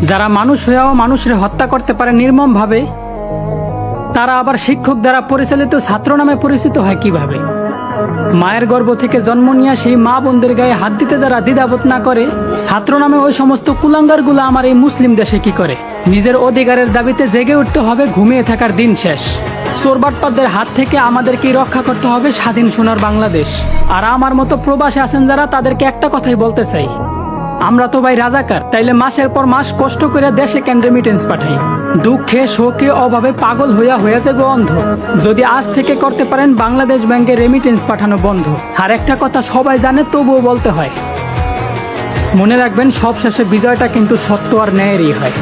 যারা মানুষ হয়েও মানুষের হত্যা করতে পারে নির্মমভাবে, তারা আবার শিক্ষক দ্বারা পরিচালিত ছাত্র নামে পরিচিত হয় কিভাবে? মায়ের গর্ভ থেকে জন্ম নিয়ে সেই মা বোনদের গায়ে হাত দিতে যারা দ্বিধাবোধ না করে, ছাত্র নামে ওই সমস্ত কুলাঙ্গারগুলো আমার এই মুসলিম দেশে কি করে? নিজের অধিকারের দাবিতে জেগে উঠতে হবে, ঘুমিয়ে থাকার দিন শেষ। চোরবাটপারদের হাত থেকে আমাদেরকে রক্ষা করতে হবে স্বাধীন সোনার বাংলাদেশ। আর আমার মতো প্রবাসী আছেন যারা, তাদেরকে একটা কথাই বলতে চাই, আমরা তো ভাই রাজাকার, তাইলে মাসের পর মাস কষ্ট করে দেশে কেন রেমিটেন্স পাঠাই? দুঃখে শোকে অভাবে পাগল হয়ে যাবে অন্ধ যদি আজ থেকে করতে পারেন বাংলাদেশ ব্যাংকে রেমিটেন্স পাঠানো বন্ধ। আর একটা কথা সবাই জানে, তবুও বলতে হয়, মনে রাখবেন সব শেষে বিজয়টা কিন্তু সত্য আর ন্যায়েরই হয়।